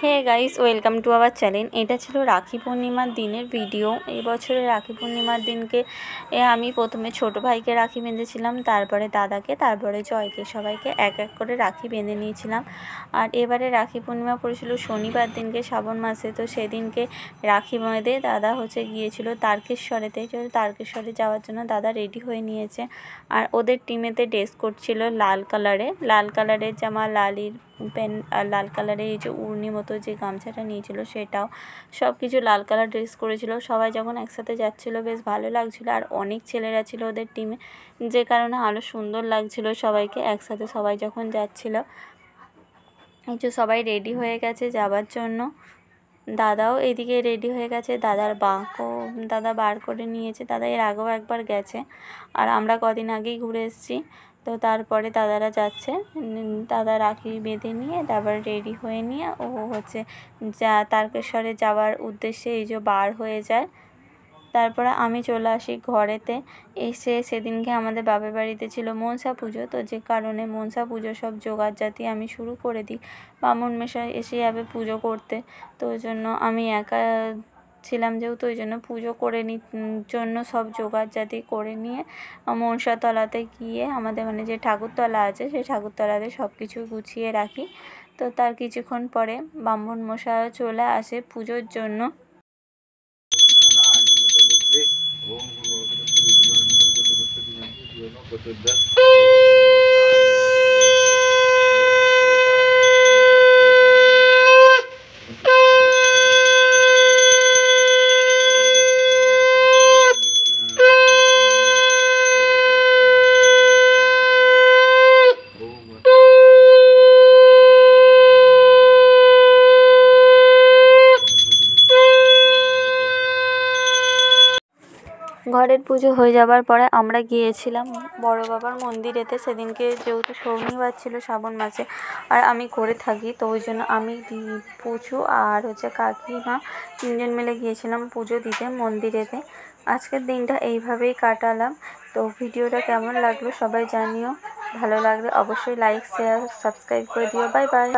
Hey guys, welcome to our channel. এটা ছিল রাখি পূর্ণিমার দিনের ভিডিও। এই বছরের রাখি পূর্ণিমার দিনকে আমি প্রথমে ছোট ভাইকে রাখি বেঁধেছিলাম, তারপরে দাদাকে, তারপরে জয়কে, সবাইকে এক এক করে রাখি বেঁধে নিয়েছিলাম। আর এবারে রাখি পূর্ণিমা পড়েছিল শনিবার দিনকে, শ্রাবণ মাসে। তো সেদিনকে রাখি বেঁধে দাদা গিয়েছিল তারকেশ্বরেতে। তারকেশ্বরে যাওয়ার জন্য দাদা রেডি হয়ে নিয়েছে। আর ওদের টিমেতে ড্রেস কোড ছিল লাল কালারের জামা, লালির প্যান্ট আর লাল কালারের এই যে উড়নি মতো যে গামছাটা নিয়েছিল সেটাও, সব কিছু লাল কালার ড্রেস করেছিল। সবাই যখন একসাথে যাচ্ছিল বেশ ভালো লাগছিল। আর অনেক ছেলেরা ছিল ওদের টিমে, যে কারণে আরও সুন্দর লাগছিল সবাইকে একসাথে সবাই যখন যাচ্ছিল। এই যে সবাই রেডি হয়ে গেছে যাবার জন্য। দাদাও এদিকে রেডি হয়ে গেছে। দাদা বার করে নিয়েছে। দাদা এর আগেও একবার গেছে, আর আমরা কদিন আগেই ঘুরে এসেছি। তো তারপরে দাদারা যাচ্ছে। দাদা রাখি বেঁধে নিয়ে তারপরে রেডি হয়ে নিয়ে ও তারকেশ্বরে যাওয়ার উদ্দেশ্যে এই যে বার হয়ে যায়। তারপরে আমি চলে আসি ঘরেতে। এসে সেদিনকে আমাদের বাপের বাড়িতে ছিল মনসা পুজো। তো যে কারণে মনসা পুজো সব জোগাড়জাতি আমি শুরু করে দিই। বামুন মশাই এসে যাবে পুজো করতে। তো ওই জন্য আমি একা ছিলাম যেহেতু, ওই জন্য পুজো করে জন্য সব জোগাড়জাতি করে নিয়ে মনসাতলাতে গিয়ে আমাদের যে ঠাকুরতলা আছে সেই ঠাকুরতলাতে সব কিছু গুছিয়ে রাখি। তো তার কিছুক্ষণ পরে ব্রাহ্মণ মশাই চলে আসে পুজোর জন্য। ঘরের পুজো হয়ে যাবার পরে আমরা গিয়েছিলাম বড় বাবার মন্দিরেতে। সেদিনকে যেহেতু শনিবার ছিল শ্রাবণ মাসে, আর আমি করে থাকি, তো ওই জন্য আমি পুজো আর কাকিমা তিনজন মিলে গিয়েছিলাম পুজো দিতে মন্দিরেতে। আজকের দিনটা এইভাবেই কাটালাম। তো ভিডিওটা কেমন লাগলো সবাই জানিও। ভালো লাগলে অবশ্যই লাইক, শেয়ার, সাবস্ক্রাইব করে দিও। Bye bye.